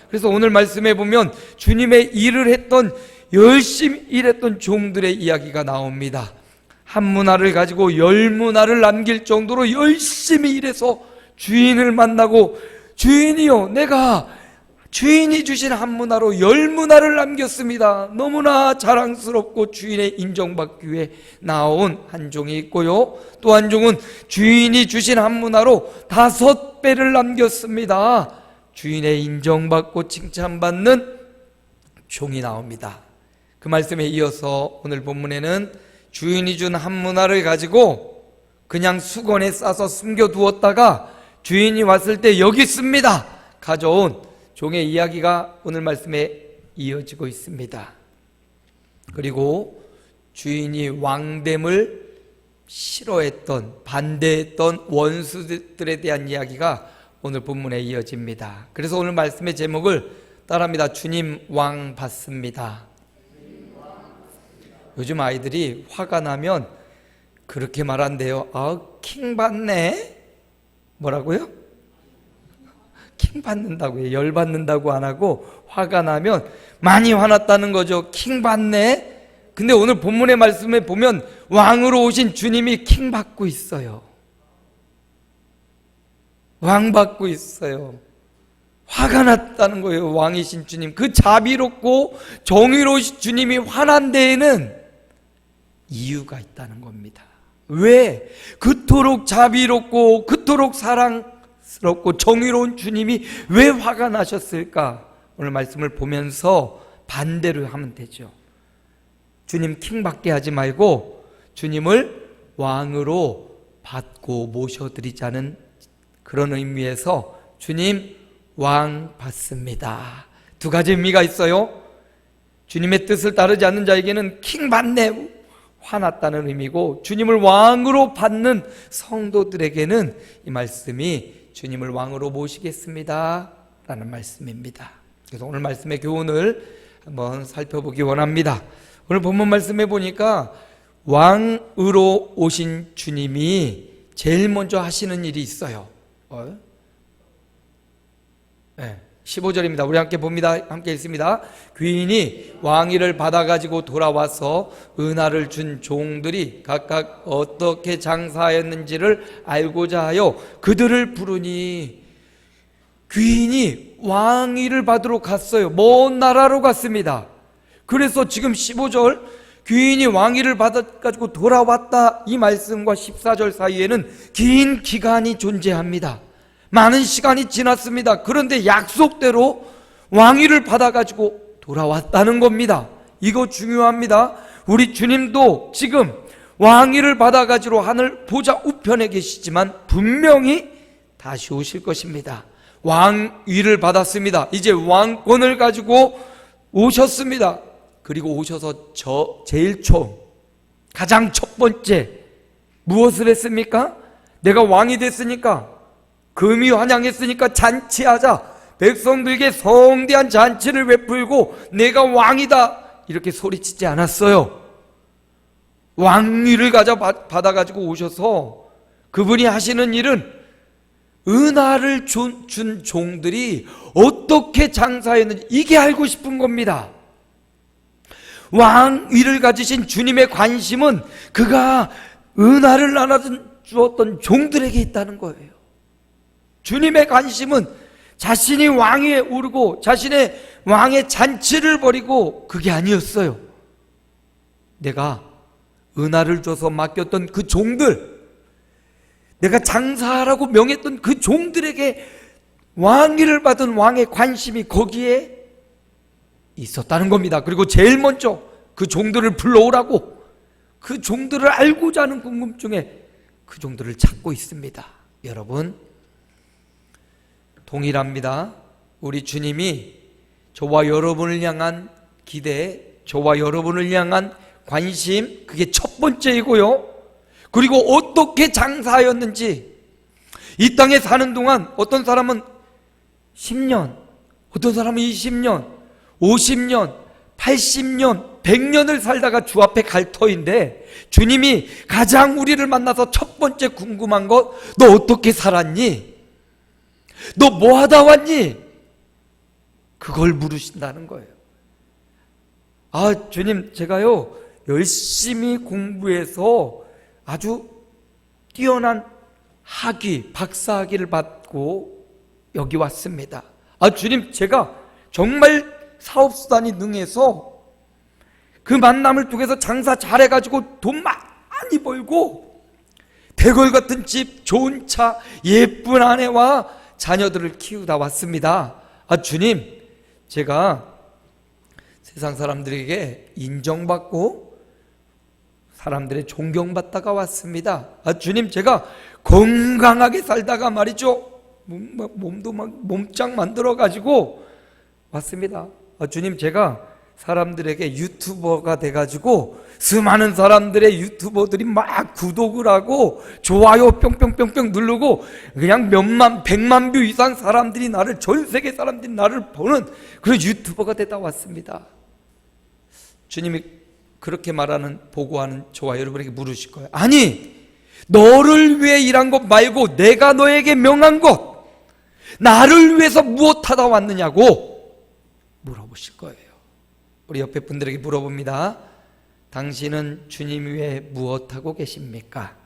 그래서 오늘 말씀에 보면 주님의 일을 했던, 열심히 일했던 종들의 이야기가 나옵니다. 한 문화를 가지고 10문화를 남길 정도로 열심히 일해서 주인을 만나고, 주인이요, 내가 주인이 주신 한 문화로 10문화를 남겼습니다. 너무나 자랑스럽고 주인의 인정받기 위해 나온 한 종이 있고요, 또 한 종은 주인이 주신 한 문화로 5배를 남겼습니다. 주인의 인정받고 칭찬받는 종이 나옵니다. 그 말씀에 이어서 오늘 본문에는 주인이 준 한 문화를 가지고 그냥 수건에 싸서 숨겨두었다가 주인이 왔을 때 여기 있습니다 가져온 종의 이야기가 오늘 말씀에 이어지고 있습니다. 그리고 주인이 왕됨을 싫어했던, 반대했던 원수들에 대한 이야기가 오늘 본문에 이어집니다. 그래서 오늘 말씀의 제목을 따라합니다. 주님 왕 받습니다. 요즘 아이들이 화가 나면 그렇게 말한대요. 킹 받네? 뭐라고요? 킹 받는다고요. 열 받는다고 안 하고 화가 나면 많이 화났다는 거죠. 킹 받네? 근데 오늘 본문의 말씀에 보면 왕으로 오신 주님이 킹 받고 있어요. 왕 받고 있어요. 화가 났다는 거예요. 왕이신 주님, 그 자비롭고 정의로우신 주님이 화난 데에는 이유가 있다는 겁니다. 왜? 그토록 자비롭고 그토록 사랑스럽고 정의로운 주님이 왜 화가 나셨을까? 오늘 말씀을 보면서 반대로 하면 되죠. 주님 킹 받게 하지 말고 주님을 왕으로 받고 모셔드리자는 그런 의미에서 주님 왕 받습니다. 두 가지 의미가 있어요. 주님의 뜻을 따르지 않는 자에게는 킹 받네, 화났다는 의미고, 주님을 왕으로 받는 성도들에게는 이 말씀이 주님을 왕으로 모시겠습니다 라는 말씀입니다. 그래서 오늘 말씀의 교훈을 한번 살펴보기 원합니다. 오늘 본문 말씀에 보니까 왕으로 오신 주님이 제일 먼저 하시는 일이 있어요. 15절입니다. 우리 함께 봅니다. 함께 읽습니다. 귀인이 왕위를 받아가지고 돌아와서 은하를 준 종들이 각각 어떻게 장사하였는지를 알고자 하여 그들을 부르니, 귀인이 왕위를 받으러 갔어요. 먼 나라로 갔습니다. 그래서 지금 15절 귀인이 왕위를 받아가지고 돌아왔다, 이 말씀과 14절 사이에는 긴 기간이 존재합니다. 많은 시간이 지났습니다. 그런데 약속대로 왕위를 받아가지고 돌아왔다는 겁니다. 이거 중요합니다. 우리 주님도 지금 왕위를 받아가지고 하늘 보좌 우편에 계시지만 분명히 다시 오실 것입니다. 왕위를 받았습니다. 이제 왕권을 가지고 오셨습니다. 그리고 오셔서 제일 처음, 가장 첫 번째 무엇을 했습니까? 내가 왕이 됐으니까, 금이 환영했으니까 잔치하자, 백성들에게 성대한 잔치를 베풀고 내가 왕이다 이렇게 소리치지 않았어요. 왕위를 받아가지고 오셔서 그분이 하시는 일은 은하를 준 종들이 어떻게 장사했는지 이게 알고 싶은 겁니다. 왕위를 가지신 주님의 관심은 그가 은하를 나눠주었던 종들에게 있다는 거예요. 주님의 관심은 자신이 왕위에 오르고 자신의 왕의 잔치를 벌이고 그게 아니었어요. 내가 은하를 줘서 맡겼던 그 종들, 내가 장사하라고 명했던 그 종들에게 왕위를 받은 왕의 관심이 거기에 있었다는 겁니다. 그리고 제일 먼저 그 종들을 불러오라고, 그 종들을 알고자 하는 궁금증에 그 종들을 찾고 있습니다. 여러분, 동일합니다. 우리 주님이 저와 여러분을 향한 기대, 저와 여러분을 향한 관심, 그게 첫 번째이고요. 그리고 어떻게 장사하였는지, 이 땅에 사는 동안 어떤 사람은 10년, 어떤 사람은 20년, 50년, 80년, 100년을 살다가 주 앞에 갈 터인데, 주님이 가장 우리를 만나서 첫 번째 궁금한 것, 너 어떻게 살았니? 너 뭐 하다 왔니? 그걸 물으신다는 거예요. 아, 주님, 제가요 열심히 공부해서 아주 뛰어난 학위, 박사학위를 받고 여기 왔습니다. 아, 주님, 제가 정말 사업수단이 능해서 그 만남을 통해서 장사 잘해가지고 돈 많이 벌고 대궐 같은 집, 좋은 차, 예쁜 아내와 자녀들을 키우다 왔습니다. 아, 주님, 제가 세상 사람들에게 인정받고 사람들의 존경받다가 왔습니다. 아, 주님, 제가 건강하게 살다가 말이죠, 몸도 막 몸짱 만들어가지고 왔습니다. 아, 주님, 제가 사람들에게 유튜버가 돼가지고 수많은 사람들의 유튜버들이 막 구독을 하고 좋아요 뿅뿅뿅뿅 누르고 그냥 몇만, 100만 뷰 이상 사람들이 나를, 전 세계 사람들이 나를 보는 그런 유튜버가 되다 왔습니다. 주님이 그렇게 말하는, 보고하는 저와 여러분에게 물으실 거예요. 아니, 너를 위해 일한 것 말고 내가 너에게 명한 것, 나를 위해서 무엇하다 왔느냐고 물어보실 거예요. 우리 옆에 분들에게 물어봅니다. 당신은 주님 위해 무엇하고 계십니까?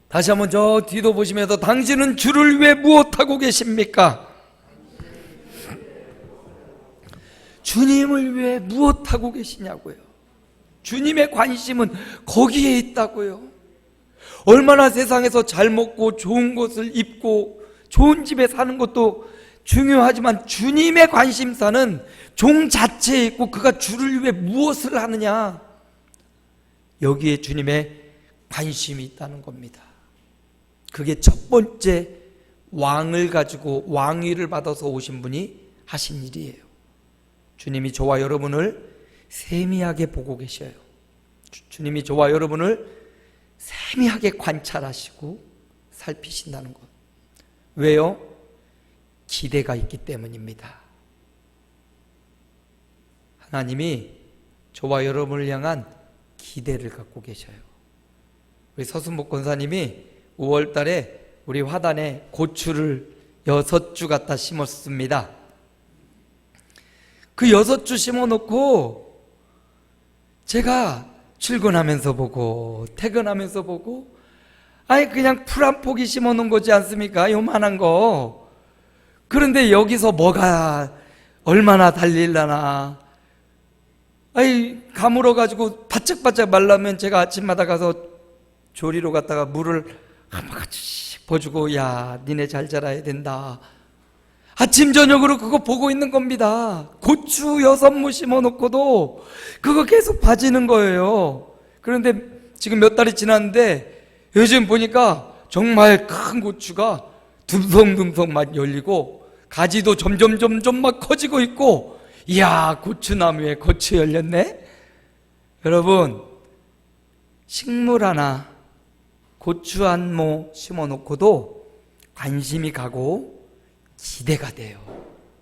다시 한번 저 뒤도 보시면서 당신은 주를 위해 무엇하고 계십니까? 주님을 위해 무엇하고 계시냐고요. 주님의 관심은 거기에 있다고요. 얼마나 세상에서 잘 먹고 좋은 것을 입고 좋은 집에 사는 것도 중요하지만 주님의 관심사는 종 자체에 있고 그가 주를 위해 무엇을 하느냐, 여기에 주님의 관심이 있다는 겁니다. 그게 첫 번째 왕을 가지고 왕위를 받아서 오신 분이 하신 일이에요. 주님이 저와 여러분을 세미하게 보고 계셔요. 주님이 저와 여러분을 세미하게 관찰하시고 살피신다는 것. 왜요? 기대가 있기 때문입니다. 하나님이 저와 여러분을 향한 기대를 갖고 계셔요. 우리 서순복 권사님이 5월 달에 우리 화단에 고추를 6주 갖다 심었습니다. 그 6주 심어놓고 제가 출근하면서 보고 퇴근하면서 보고, 아니 그냥 풀 한 포기 심어놓은 거지 않습니까? 요만한 거. 그런데 여기서 뭐가 얼마나 달릴라나. 아니 가물어가지고 바짝바짝 말라면 제가 아침마다 가서 조리로 갔다가 물을 한 바가지씩 버주고, 야 니네 잘 자라야 된다. 아침 저녁으로 그거 보고 있는 겁니다. 고추 6무 심어놓고도 그거 계속 봐지는 거예요. 그런데 지금 몇 달이 지났는데 요즘 보니까 정말 큰 고추가 듬성듬성 막 열리고 가지도 점점 막 커지고 있고, 이야, 고추나무에 고추 열렸네. 여러분, 식물 하나, 고추 한 모 심어놓고도 관심이 가고 기대가 돼요.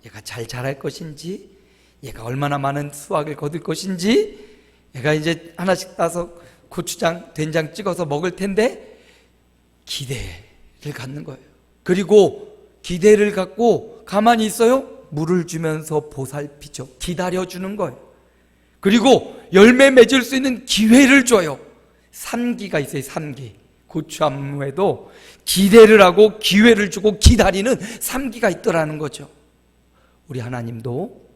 얘가 잘 자랄 것인지, 얘가 얼마나 많은 수확을 거둘 것인지, 얘가 이제 하나씩 따서 고추장, 된장 찍어서 먹을 텐데 기대를 갖는 거예요. 그리고 기대를 갖고 가만히 있어요? 물을 주면서 보살피죠. 기다려주는 거예요. 그리고 열매 맺을 수 있는 기회를 줘요. 산기가 있어요. 산기. 고추 한 무에도 기대를 하고 기회를 주고 기다리는 산기가 있더라는 거죠. 우리 하나님도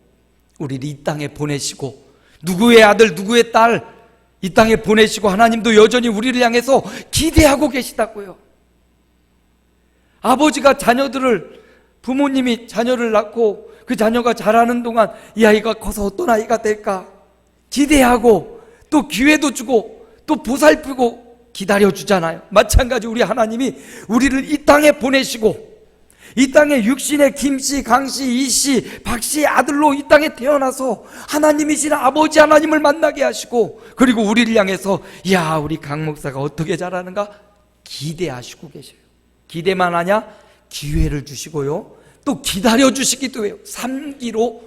우리를 이 땅에 보내시고, 누구의 아들 누구의 딸 이 땅에 보내시고, 하나님도 여전히 우리를 향해서 기대하고 계시다고요. 아버지가 자녀들을, 부모님이 자녀를 낳고 그 자녀가 자라는 동안 이 아이가 커서 어떤 아이가 될까 기대하고 또 기회도 주고 또 보살피고 기다려주잖아요. 마찬가지 우리 하나님이 우리를 이 땅에 보내시고, 이 땅에 육신의 김씨, 강씨, 이씨, 박씨의 아들로 이 땅에 태어나서 하나님이신 아버지 하나님을 만나게 하시고, 그리고 우리를 향해서 야 우리 강 목사가 어떻게 자라는가 기대하시고 계셔요. 기대만 하냐? 기회를 주시고요, 또 기다려 주시기도 해요. 3기로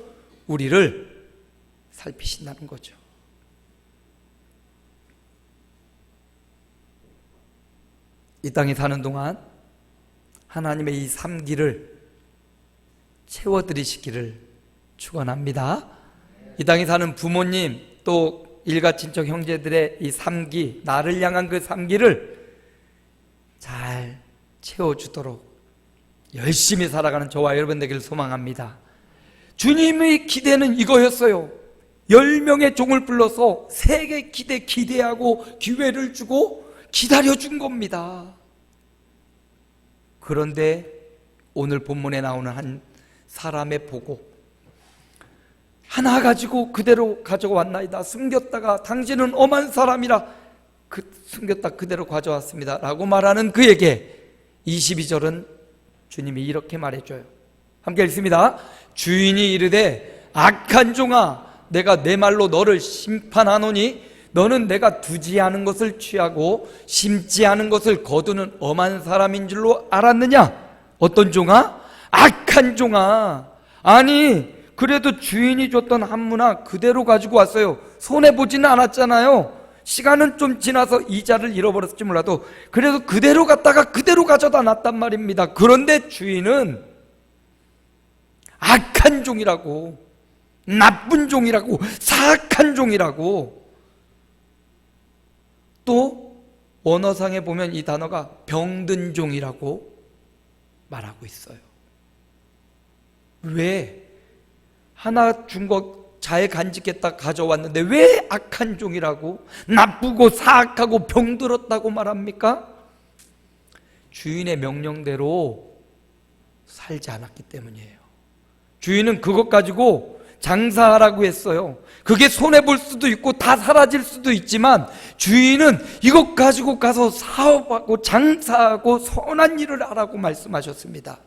우리를 살피신다는 거죠. 이 땅에 사는 동안 하나님의 이 3기를 채워드리시기를 축원합니다. 이 땅에 사는 부모님 또 일가 친척 형제들의 이 3기, 나를 향한 그 3기를 잘 채워주도록 열심히 살아가는 저와 여러분 되기를 소망합니다. 주님의 기대는 이거였어요. 10명의 종을 불러서 세계 기대하고 기회를 주고 기다려준 겁니다. 그런데 오늘 본문에 나오는 한 사람의 보고, 하나 가지고 그대로 가져왔나이다. 숨겼다가 당신은 엄한 사람이라 숨겼다 그대로 가져왔습니다 라고 말하는 그에게 22절은 주님이 이렇게 말해줘요. 함께 읽습니다. 주인이 이르되 악한 종아, 내가 내 말로 너를 심판하노니 너는 내가 두지 않은 것을 취하고 심지 않은 것을 거두는 엄한 사람인 줄로 알았느냐? 어떤 종아? 악한 종아. 아니 그래도 주인이 줬던 한 문화 그대로 가지고 왔어요. 손해보지는 않았잖아요. 시간은 좀 지나서 이자를 잃어버렸을지 몰라도 그래도 그대로 갔다가 그대로 가져다 놨단 말입니다. 그런데 주인은 악한 종이라고, 나쁜 종이라고, 사악한 종이라고. 또 원어상에 보면 이 단어가 병든 종이라고 말하고 있어요. 왜? 하나 준 거 잘 간직했다 가져왔는데 왜 악한 종이라고, 나쁘고 사악하고 병들었다고 말합니까? 주인의 명령대로 살지 않았기 때문이에요. 주인은 그것 가지고 장사하라고 했어요. 그게 손해볼 수도 있고 다 사라질 수도 있지만 주인은 이것 가지고 가서 사업하고 장사하고 선한 일을 하라고 말씀하셨습니다.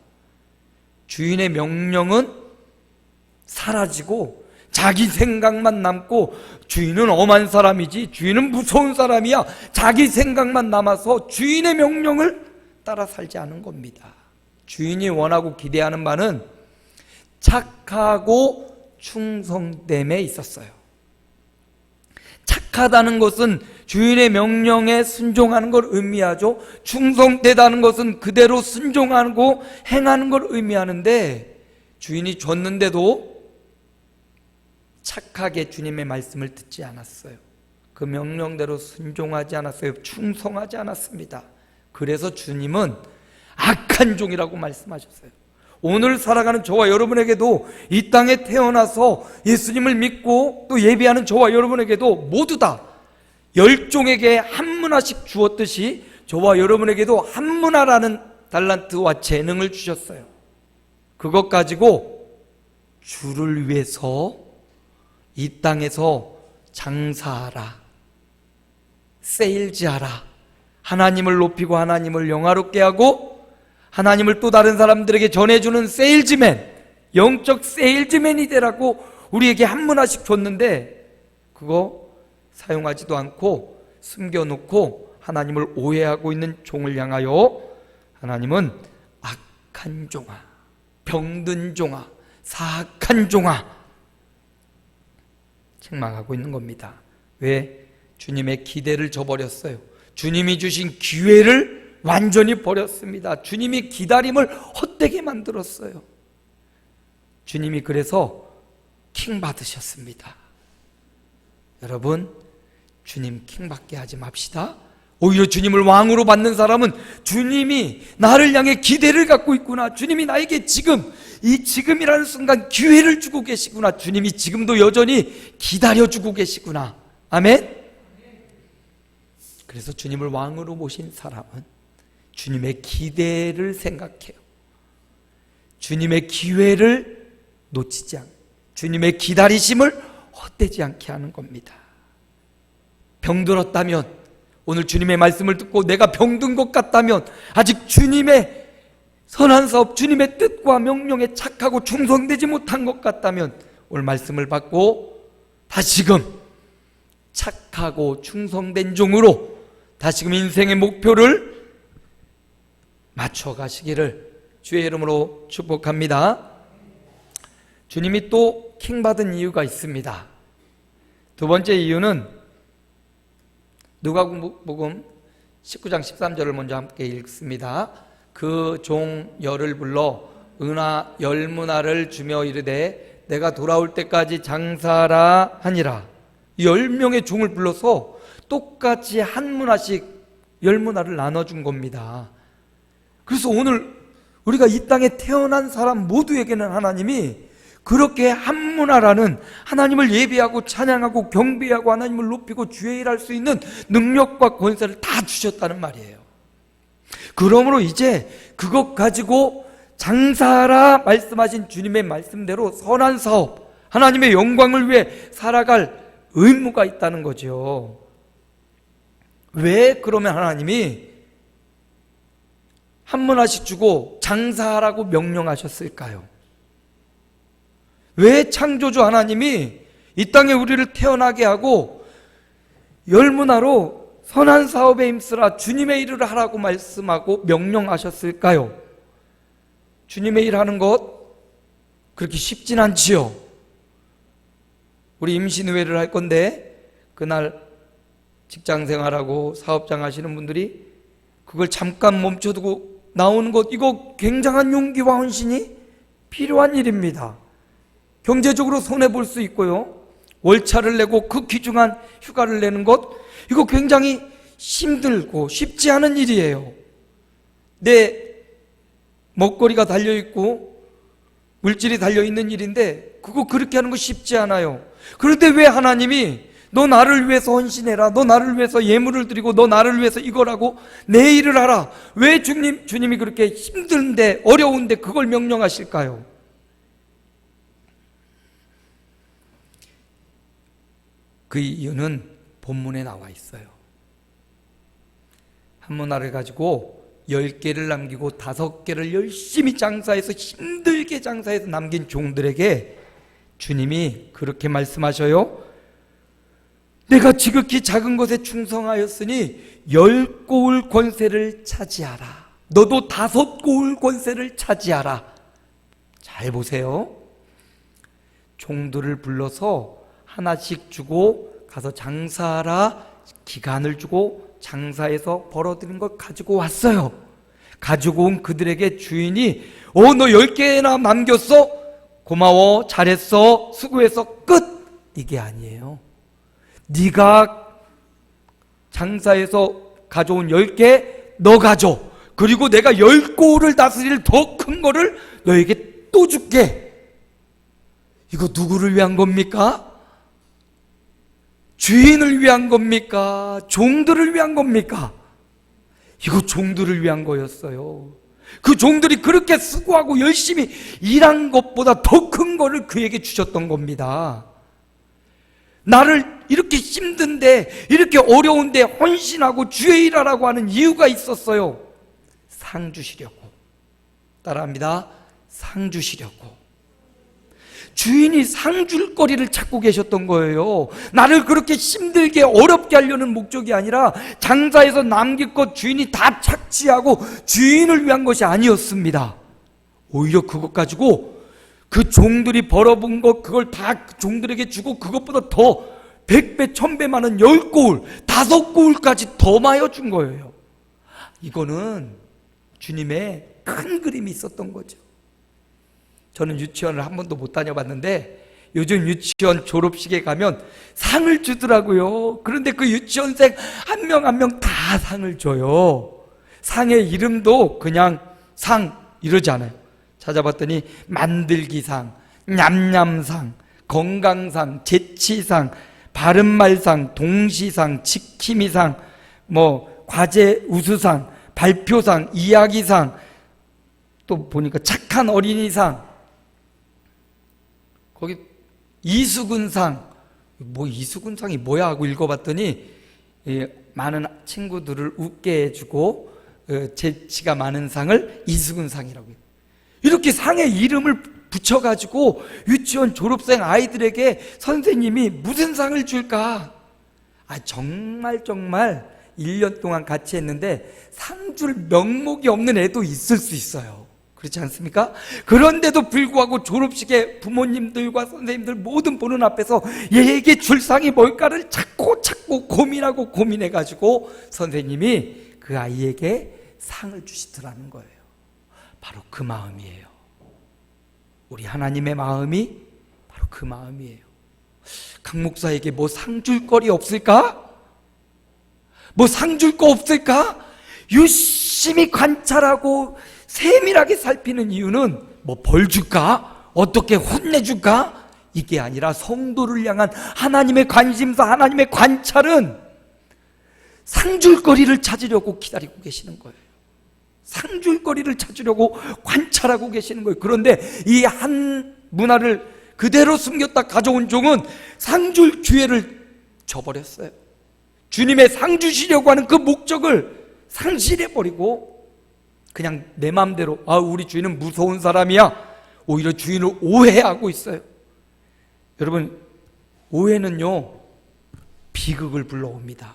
주인의 명령은 사라지고 자기 생각만 남고, 주인은 엄한 사람이지, 주인은 무서운 사람이야, 자기 생각만 남아서 주인의 명령을 따라 살지 않은 겁니다. 주인이 원하고 기대하는 바는 착하고 충성됨에 있었어요. 착하다는 것은 주인의 명령에 순종하는 걸 의미하죠. 충성되다는 것은 그대로 순종하고 행하는 걸 의미하는데, 주인이 줬는데도 착하게 주님의 말씀을 듣지 않았어요. 그 명령대로 순종하지 않았어요. 충성하지 않았습니다. 그래서 주님은 악한 종이라고 말씀하셨어요. 오늘 살아가는 저와 여러분에게도, 이 땅에 태어나서 예수님을 믿고 또 예배하는 저와 여러분에게도 모두 다 10종에게 한 문화씩 주었듯이 저와 여러분에게도 한 문화라는 달란트와 재능을 주셨어요. 그것 가지고 주를 위해서 이 땅에서 장사하라, 세일즈하라, 하나님을 높이고 하나님을 영화롭게 하고 하나님을 또 다른 사람들에게 전해주는 세일즈맨, 영적 세일즈맨이 되라고 우리에게 한 문화씩 줬는데 그거 사용하지도 않고 숨겨놓고 하나님을 오해하고 있는 종을 향하여 하나님은 악한 종아, 병든 종아, 사악한 종아 책망하고 있는 겁니다. 왜? 주님의 기대를 저버렸어요. 주님이 주신 기회를 완전히 버렸습니다. 주님이 기다림을 헛되게 만들었어요. 주님이 그래서 킹 받으셨습니다. 여러분, 주님 킹 받게 하지 맙시다. 오히려 주님을 왕으로 받는 사람은 주님이 나를 향해 기대를 갖고 있구나, 주님이 나에게 지금 이 지금이라는 순간 기회를 주고 계시구나, 주님이 지금도 여전히 기다려주고 계시구나. 아멘. 그래서 주님을 왕으로 모신 사람은 주님의 기대를 생각해요. 주님의 기회를 놓치지 않고 주님의 기다리심을 헛되지 않게 하는 겁니다. 병들었다면, 오늘 주님의 말씀을 듣고 내가 병든 것 같다면, 아직 주님의 선한 사업, 주님의 뜻과 명령에 착하고 충성되지 못한 것 같다면 오늘 말씀을 받고 다시금 착하고 충성된 종으로 다시금 인생의 목표를 맞춰가시기를 주의 이름으로 축복합니다. 주님이 또 킹받은 이유가 있습니다. 두 번째 이유는 누가복음 19장 13절을 먼저 함께 읽습니다. 그 종 열을 불러 은하 열문화를 주며 이르되 내가 돌아올 때까지 장사하라 하니라. 10명의 종을 불러서 똑같이 한 문화씩 10문화를 나눠준 겁니다. 그래서 오늘 우리가 이 땅에 태어난 사람 모두에게는 하나님이 그렇게 한 문화라는 하나님을 예배하고 찬양하고 경배하고 하나님을 높이고 주의 일할 수 있는 능력과 권세를 다 주셨다는 말이에요. 그러므로 이제 그것 가지고 장사하라 말씀하신 주님의 말씀대로 선한 사업, 하나님의 영광을 위해 살아갈 의무가 있다는 거죠. 왜 그러면 하나님이 한 문화씩 주고 장사하라고 명령하셨을까요? 왜 창조주 하나님이 이 땅에 우리를 태어나게 하고 10문화로 선한 사업에 힘쓰라 주님의 일을 하라고 말씀하고 명령하셨을까요? 주님의 일 하는 것 그렇게 쉽진 않지요. 우리 임신회를 할 건데 그날 직장생활하고 사업장 하시는 분들이 그걸 잠깐 멈춰두고 나오는 것, 이거 굉장한 용기와 헌신이 필요한 일입니다. 경제적으로 손해볼 수 있고요, 월차를 내고 그 귀중한 휴가를 내는 것, 이거 굉장히 힘들고 쉽지 않은 일이에요. 내 먹거리가 달려있고 물질이 달려있는 일인데 그거 그렇게 하는 거 쉽지 않아요. 그런데 왜 하나님이 너 나를 위해서 헌신해라, 너 나를 위해서 예물을 드리고 너 나를 위해서 이거라고 내 일을 하라, 왜 주님이 그렇게 힘든데 어려운데 그걸 명령하실까요? 그 이유는 본문에 나와 있어요. 한 문화를 가지고 10개를 남기고 5개를 열심히 장사해서 힘들게 장사해서 남긴 종들에게 주님이 그렇게 말씀하셔요. 내가 지극히 작은 것에 충성하였으니 10고울 권세를 차지하라. 너도 5고울 권세를 차지하라. 잘 보세요. 종들을 불러서 하나씩 주고 가서 장사하라, 기간을 주고 장사해서 벌어들인 걸 가지고 왔어요. 가지고 온 그들에게 주인이 너 10개나 남겼어? 고마워, 잘했어, 수고했어, 끝! 이게 아니에요. 네가 장사해서 가져온 10개 너 가져. 그리고 내가 10고울을 다스릴 더 큰 거를 너에게 또 줄게. 이거 누구를 위한 겁니까? 주인을 위한 겁니까? 종들을 위한 겁니까? 이거 종들을 위한 거였어요. 그 종들이 그렇게 수고하고 열심히 일한 것보다 더 큰 거를 그에게 주셨던 겁니다. 나를 이렇게 힘든데, 이렇게 어려운데 헌신하고 주의 일하라고 하는 이유가 있었어요. 상 주시려고. 따라합니다. 상 주시려고. 주인이 상 줄 거리를 찾고 계셨던 거예요. 나를 그렇게 힘들게 어렵게 하려는 목적이 아니라 장사해서 남길 것 주인이 다 착취하고 주인을 위한 것이 아니었습니다. 오히려 그것 가지고 그 종들이 벌어본 것 그걸 다 종들에게 주고 그것보다 더 100배 1000배 많은 10고울 5고울까지 더 마여 준 거예요. 이거는 주님의 큰 그림이 있었던 거죠. 저는 유치원을 한 번도 못 다녀봤는데 요즘 유치원 졸업식에 가면 상을 주더라고요. 그런데 그 유치원생 한 명 한 명 다 상을 줘요. 상의 이름도 그냥 상 이러지 않아요. 찾아봤더니 만들기상, 냠냠상, 건강상, 재치상, 바른말상, 동시상, 지킴이상, 과제 우수상, 발표상, 이야기상, 또 보니까 착한 어린이상, 거기 이수근상, 이수근상이 뭐야 하고 읽어봤더니 많은 친구들을 웃게 해주고 재치가 많은 상을 이수근상이라고 해요. 이렇게 상의 이름을 붙여가지고 유치원 졸업생 아이들에게 선생님이 무슨 상을 줄까? 정말 1년 동안 같이 했는데 상 줄 명목이 없는 애도 있을 수 있어요. 그렇지 않습니까? 그런데도 불구하고 졸업식에 부모님들과 선생님들 모든 보는 앞에서 얘에게 줄 상이 뭘까를 찾고 고민해가지고 선생님이 그 아이에게 상을 주시더라는 거예요. 바로 그 마음이에요. 우리 하나님의 마음이 바로 그 마음이에요. 강 목사에게 뭐 상 줄 거리 없을까? 뭐 상 줄 거 없을까? 유심히 관찰하고 세밀하게 살피는 이유는 뭐 벌 줄까? 어떻게 혼내줄까? 이게 아니라 성도를 향한 하나님의 관심사, 하나님의 관찰은 상 줄 거리를 찾으려고 기다리고 계시는 거예요. 상 줄 거리를 찾으려고 관찰하고 계시는 거예요. 그런데 이 한 문화를 그대로 숨겼다 가져온 종은 상 줄 기회를 저버렸어요. 주님의 상 주시려고 하는 그 목적을 상실해버리고 그냥 내 마음대로 우리 주인은 무서운 사람이야, 오히려 주인을 오해하고 있어요. 여러분, 오해는요 비극을 불러옵니다.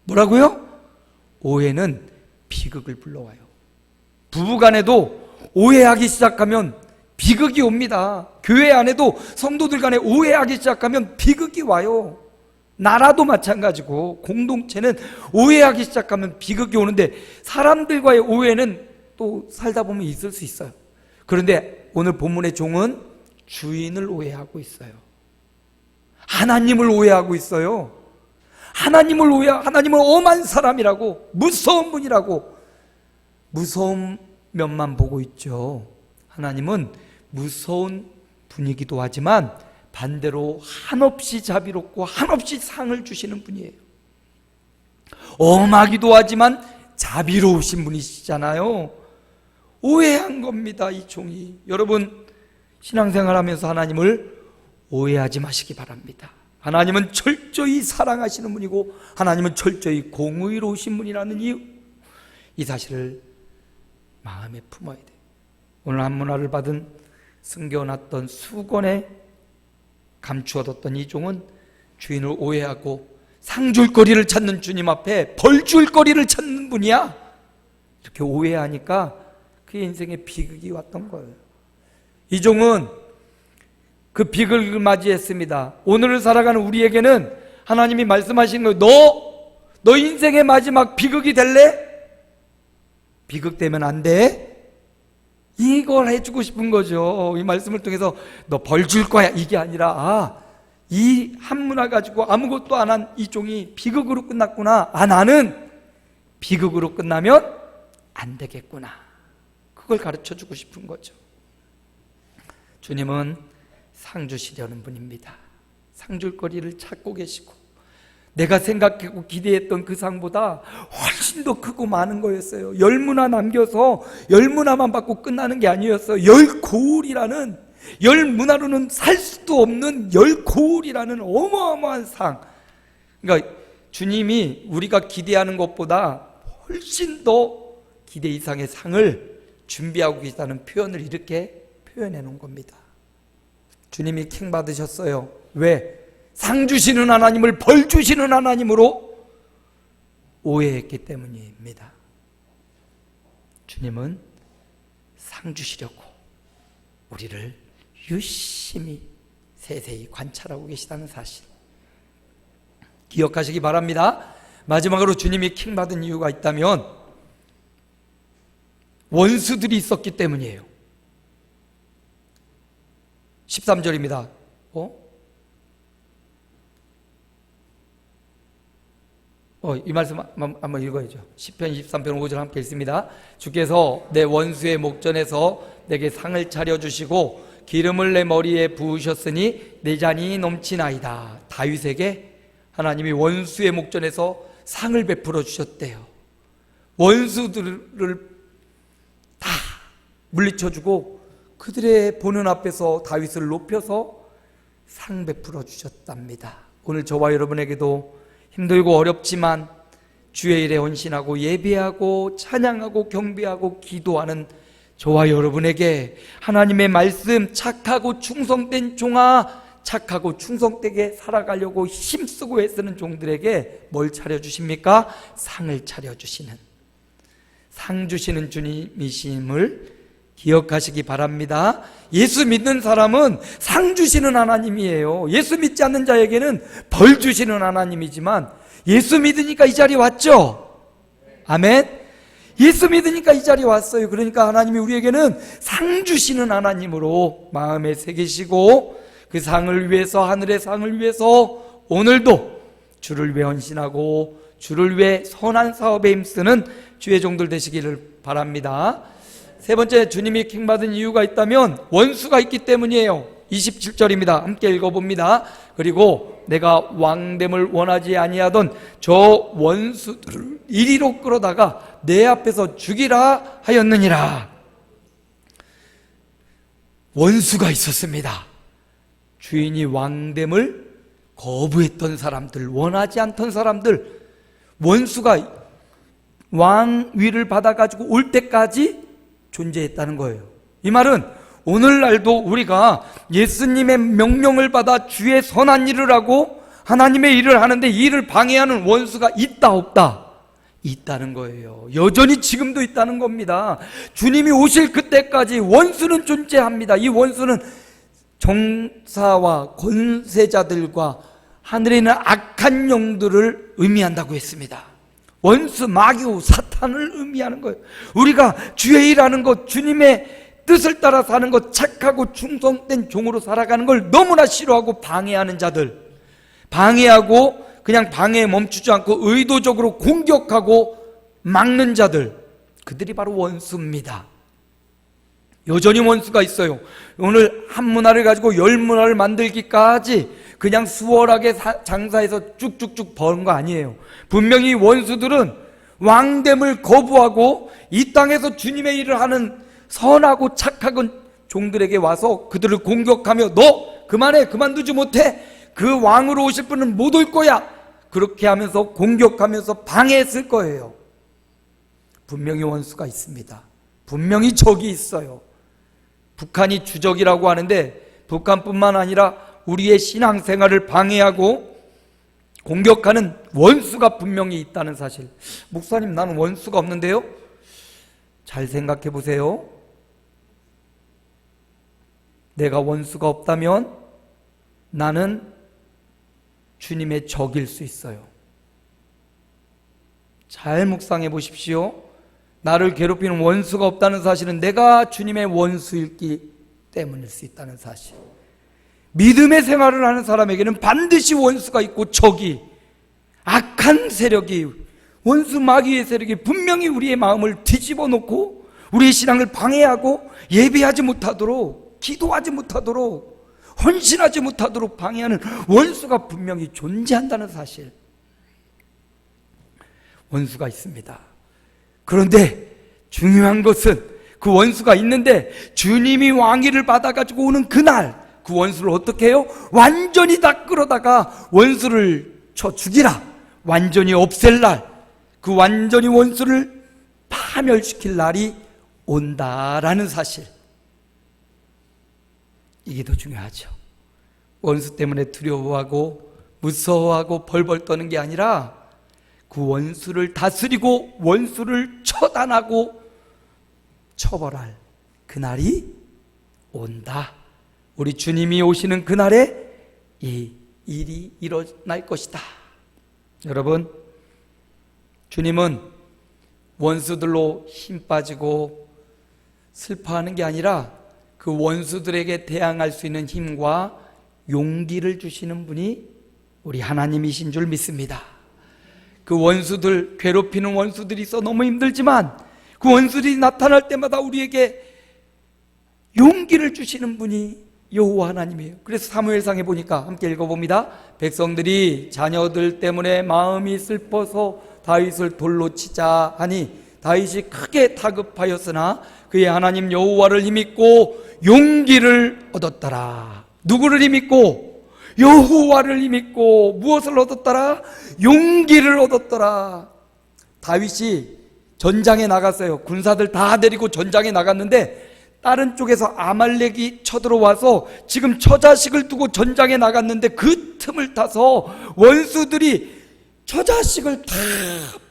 뭐라고요? 오해는 비극을 불러와요. 부부간에도 오해하기 시작하면 비극이 옵니다. 교회 안에도 성도들 간에 오해하기 시작하면 비극이 와요. 나라도 마찬가지고 공동체는 오해하기 시작하면 비극이 오는데 사람들과의 오해는 또 살다 보면 있을 수 있어요. 그런데 오늘 본문의 종은 주인을 오해하고 있어요. 하나님을 오해하고 있어요. 하나님을 엄한 사람이라고, 무서운 분이라고 무서운 면만 보고 있죠. 하나님은 무서운 분이기도 하지만 반대로 한없이 자비롭고 한없이 상을 주시는 분이에요. 엄하기도 하지만 자비로우신 분이시잖아요. 오해한 겁니다, 이 종이. 여러분, 신앙생활하면서 하나님을 오해하지 마시기 바랍니다. 하나님은 철저히 사랑하시는 분이고 하나님은 철저히 공의로우신 분이라는 이 사실을 마음에 품어야 돼요. 오늘 한 문화를 받은 숨겨놨던 수건에 감추어뒀던 이 종은 주인을 오해하고 상줄거리를 찾는 주님 앞에 벌줄거리를 찾는 분이야, 이렇게 오해하니까 그의 인생에 비극이 왔던 거예요. 이 종은 그 비극을 맞이했습니다. 오늘을 살아가는 우리에게는 하나님이 말씀하시는 거예요. 너 인생의 마지막 비극이 될래? 비극되면 안 돼. 이걸 해주고 싶은 거죠. 이 말씀을 통해서 너 벌 줄 거야, 이게 아니라 이 한 문화 가지고 아무것도 안 한 이 종이 비극으로 끝났구나. 나는 비극으로 끝나면 안 되겠구나. 그걸 가르쳐주고 싶은 거죠. 주님은 상 주시려는 분입니다. 상 줄 거리를 찾고 계시고 내가 생각하고 기대했던 그 상보다 훨씬 더 크고 많은 거였어요. 10문화 남겨서 10문화만 받고 끝나는 게 아니었어요. 10고울이라는, 10문화로는 살 수도 없는 10고울이라는 어마어마한 상. 그러니까 주님이 우리가 기대하는 것보다 훨씬 더 기대 이상의 상을 준비하고 계시다는 표현을 이렇게 표현해 놓은 겁니다. 주님이 킹 받으셨어요. 왜? 상 주시는 하나님을 벌 주시는 하나님으로 오해했기 때문입니다. 주님은 상 주시려고 우리를 유심히 세세히 관찰하고 계시다는 사실 기억하시기 바랍니다. 마지막으로 주님이 킹 받은 이유가 있다면 원수들이 있었기 때문이에요. 13절입니다. 이 말씀 한번 읽어야죠. 시편 23편 5절 함께 읽습니다. 주께서 내 원수의 목전에서 내게 상을 차려주시고 기름을 내 머리에 부으셨으니 내 잔이 넘치나이다. 다윗에게 하나님이 원수의 목전에서 상을 베풀어 주셨대요. 원수들을 다 물리쳐주고 그들의 보는 앞에서 다윗을 높여서 상 베풀어 주셨답니다. 오늘 저와 여러분에게도 힘들고 어렵지만 주의 일에 헌신하고 예배하고 찬양하고 경배하고 기도하는 저와 여러분에게 하나님의 말씀, 착하고 충성된 종아, 착하고 충성되게 살아가려고 힘쓰고 애쓰는 종들에게 뭘 차려주십니까? 상을 차려주시는, 상 주시는 주님이심을 기억하시기 바랍니다. 예수 믿는 사람은 상 주시는 하나님이에요. 예수 믿지 않는 자에게는 벌 주시는 하나님이지만 예수 믿으니까 이 자리에 왔죠. 아멘. 예수 믿으니까 이 자리에 왔어요. 그러니까 하나님이 우리에게는 상 주시는 하나님으로 마음에 새기시고 그 상을 위해서, 하늘의 상을 위해서 오늘도 주를 위해 헌신하고 주를 위해 선한 사업에 힘쓰는 주의 종들 되시기를 바랍니다. 세 번째, 주님이 킹받은 이유가 있다면 원수가 있기 때문이에요. 27절입니다. 함께 읽어봅니다. 그리고 내가 왕됨을 원하지 아니하던 저 원수들을 이리로 끌어다가 내 앞에서 죽이라 하였느니라. 원수가 있었습니다. 주인이 왕됨을 거부했던 사람들, 원하지 않던 사람들, 원수가 왕위를 받아가지고 올 때까지 존재했다는 거예요. 이 말은 오늘날도 우리가 예수님의 명령을 받아 주의 선한 일을 하고 하나님의 일을 하는데 이 일을 방해하는 원수가 있다 없다? 있다는 거예요. 여전히 지금도 있다는 겁니다. 주님이 오실 그때까지 원수는 존재합니다. 이 원수는 정사와 권세자들과 하늘에 있는 악한 영들을 의미한다고 했습니다. 원수, 마귀, 사탄을 의미하는 거예요. 우리가 주의 일하는 것, 주님의 뜻을 따라 사는 것, 착하고 충성된 종으로 살아가는 걸 너무나 싫어하고 방해하는 자들, 방해하고 그냥 방해에 멈추지 않고 의도적으로 공격하고 막는 자들, 그들이 바로 원수입니다. 여전히 원수가 있어요. 오늘 한 문화를 가지고 10문화를 만들기까지 그냥 수월하게 장사해서 쭉쭉쭉 버는 거 아니에요. 분명히 원수들은 왕됨을 거부하고 이 땅에서 주님의 일을 하는 선하고 착한 종들에게 와서 그들을 공격하며 너 그만해, 그만두지 못해, 그 왕으로 오실 분은 못 올 거야, 그렇게 하면서 공격하면서 방해했을 거예요. 분명히 원수가 있습니다. 분명히 적이 있어요. 북한이 주적이라고 하는데 북한뿐만 아니라 우리의 신앙생활을 방해하고 공격하는 원수가 분명히 있다는 사실. 목사님, 나는 원수가 없는데요? 잘 생각해 보세요. 내가 원수가 없다면 나는 주님의 적일 수 있어요. 잘 묵상해 보십시오. 나를 괴롭히는 원수가 없다는 사실은 내가 주님의 원수이기 때문일 수 있다는 사실. 믿음의 생활을 하는 사람에게는 반드시 원수가 있고 적이, 악한 세력이, 원수 마귀의 세력이 분명히 우리의 마음을 뒤집어 놓고 우리의 신앙을 방해하고 예배하지 못하도록, 기도하지 못하도록, 헌신하지 못하도록 방해하는 원수가 분명히 존재한다는 사실. 원수가 있습니다. 그런데 중요한 것은 그 원수가 있는데 주님이 왕위를 받아가지고 오는 그날 그 원수를 어떻게 해요? 완전히 다 끌어다가 원수를 쳐 죽이라, 완전히 없앨 날, 그 완전히 원수를 파멸시킬 날이 온다라는 사실. 이게 더 중요하죠. 원수 때문에 두려워하고 무서워하고 벌벌 떠는 게 아니라 그 원수를 다스리고 원수를 처단하고 처벌할 그날이 온다. 우리 주님이 오시는 그날에 이 일이 일어날 것이다. 여러분, 주님은 원수들로 힘 빠지고 슬퍼하는 게 아니라 그 원수들에게 대항할 수 있는 힘과 용기를 주시는 분이 우리 하나님이신 줄 믿습니다. 그 원수들, 괴롭히는 원수들이 있어 너무 힘들지만 그 원수들이 나타날 때마다 우리에게 용기를 주시는 분이 여호와 하나님이에요. 그래서 사무엘상에 보니까 함께 읽어봅니다. 백성들이 자녀들 때문에 마음이 슬퍼서 다윗을 돌로 치자 하니 다윗이 크게 다급하였으나 그의 하나님 여호와를 힘입고 용기를 얻었더라. 누구를 힘입고? 여호와를 힘입고 무엇을 얻었더라? 용기를 얻었더라. 다윗이 전장에 나갔어요. 군사들 다 데리고 전장에 나갔는데 다른 쪽에서 아말렉이 쳐들어와서 지금 처자식을 두고 전장에 나갔는데 그 틈을 타서 원수들이 처자식을 다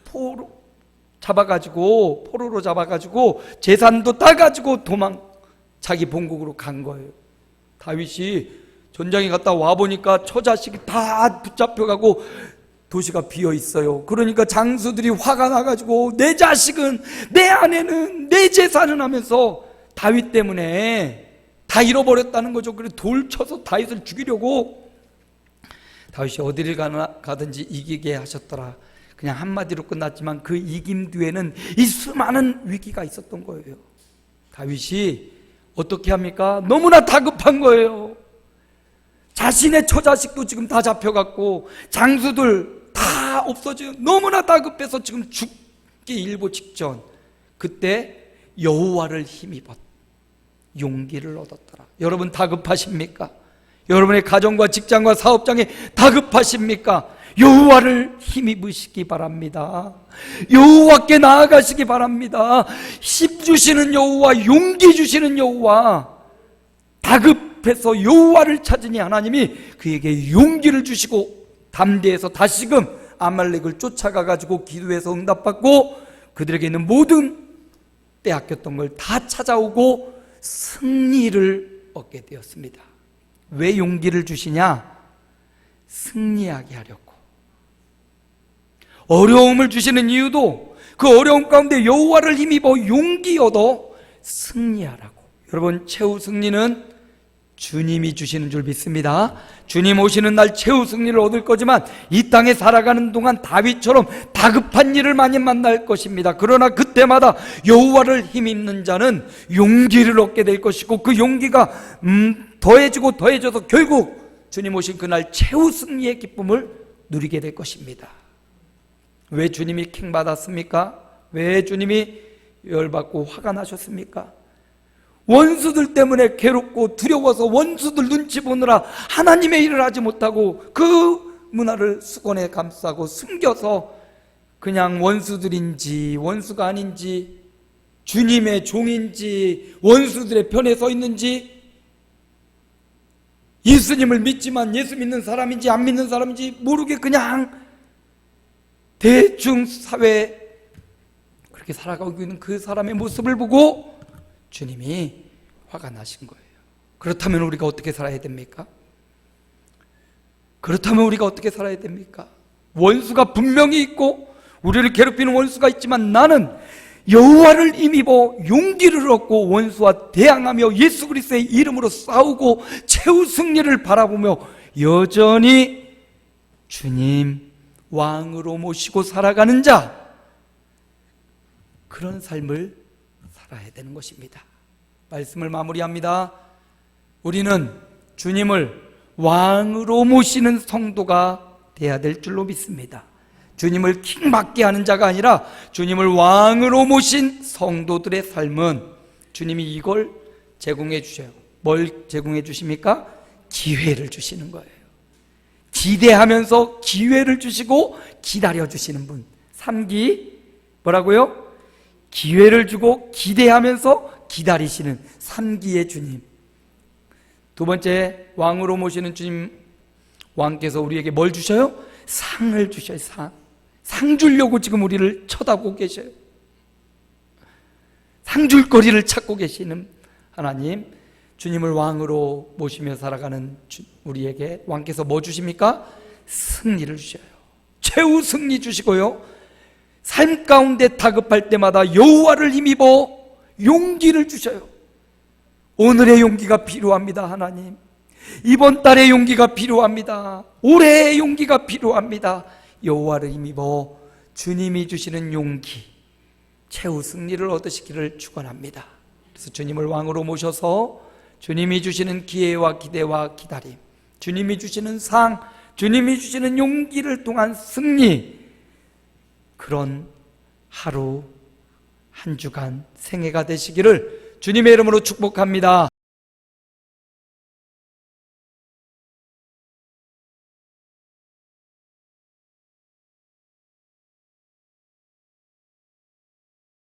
포로로 잡아가지고 재산도 따가지고 자기 본국으로 간 거예요. 다윗이 전장에 갔다 와보니까 처자식이 다 붙잡혀가고 도시가 비어 있어요. 그러니까 장수들이 화가 나가지고 내 자식은, 내 아내는, 내 재산은 하면서 다윗 때문에 다 잃어버렸다는 거죠. 그래서 돌 쳐서 다윗을 죽이려고, 다윗이 어디를 가든지 이기게 하셨더라. 그냥 한마디로 끝났지만 그 이김 뒤에는 이 수많은 위기가 있었던 거예요. 다윗이 어떻게 합니까? 너무나 다급한 거예요. 자신의 처자식도 지금 다 잡혀갔고 장수들 다 없어져요. 너무나 다급해서 지금 죽기 일보 직전. 그때 여호와를 힘입어 용기를 얻었더라. 여러분 다급하십니까? 여러분의 가정과 직장과 사업장에 다급하십니까? 여호와를 힘입으시기 바랍니다. 여호와께 나아가시기 바랍니다. 힘 주시는 여호와, 용기 주시는 여호와, 다급해서 여호와를 찾으니 하나님이 그에게 용기를 주시고 담대해서 다시금 아말렉을 쫓아가 가지고 기도해서 응답받고 그들에게 있는 모든 빼앗겼던 걸 다 찾아오고 승리를 얻게 되었습니다. 왜 용기를 주시냐? 승리하게 하려고. 어려움을 주시는 이유도 그 어려움 가운데 여호와를 힘입어 용기 얻어 승리하라고. 여러분, 최후 승리는 주님이 주시는 줄 믿습니다. 주님 오시는 날 최후 승리를 얻을 거지만 이 땅에 살아가는 동안 다윗처럼 다급한 일을 많이 만날 것입니다. 그러나 그때마다 여호와를 힘입는 자는 용기를 얻게 될 것이고 그 용기가 더해지고 더해져서 결국 주님 오신 그날 최후 승리의 기쁨을 누리게 될 것입니다. 왜 주님이 킹받았습니까? 왜 주님이 열받고 화가 나셨습니까? 원수들 때문에 괴롭고 두려워서 원수들 눈치 보느라 하나님의 일을 하지 못하고 그 문화를 수건에 감싸고 숨겨서 그냥 원수들인지 원수가 아닌지, 주님의 종인지 원수들의 편에 서 있는지, 예수님을 믿지만 예수 믿는 사람인지 안 믿는 사람인지 모르게 그냥 대충 사회에 그렇게 살아가고 있는 그 사람의 모습을 보고 주님이 화가 나신 거예요. 그렇다면 우리가 어떻게 살아야 됩니까? 그렇다면 우리가 어떻게 살아야 됩니까? 원수가 분명히 있고 우리를 괴롭히는 원수가 있지만 나는 여호와를 힘입어 용기를 얻고 원수와 대항하며 예수 그리스도의 이름으로 싸우고 최후 승리를 바라보며 여전히 주님 왕으로 모시고 살아가는 자, 그런 삶을 살아야 되는 것입니다. 말씀을 마무리합니다. 우리는 주님을 왕으로 모시는 성도가 돼야 될 줄로 믿습니다. 주님을 킹받게 하는 자가 아니라 주님을 왕으로 모신 성도들의 삶은 주님이 이걸 제공해 주셔요. 뭘 제공해 주십니까? 기회를 주시는 거예요. 기대하면서 기회를 주시고 기다려 주시는 분. 3기 뭐라고요? 기회를 주고 기대하면서 기다리시는 3기의 주님. 두 번째, 왕으로 모시는 주님, 왕께서 우리에게 뭘 주셔요? 상을 주셔요. 상 주려고 지금 우리를 쳐다보고 계셔요. 상 줄 거리를 찾고 계시는 하나님, 주님을 왕으로 모시며 살아가는 우리에게 왕께서 뭐 주십니까? 승리를 주셔요. 최후 승리 주시고요, 삶 가운데 다급할 때마다 여호와를 힘입어 용기를 주셔요. 오늘의 용기가 필요합니다. 하나님, 이번 달의 용기가 필요합니다. 올해의 용기가 필요합니다. 여호와를 힘입어 주님이 주시는 용기, 최후 승리를 얻으시기를 축원합니다. 그래서 주님을 왕으로 모셔서 주님이 주시는 기회와 기대와 기다림, 주님이 주시는 상, 주님이 주시는 용기를 통한 승리, 그런 하루 한 주간 생애가 되시기를 주님의 이름으로 축복합니다.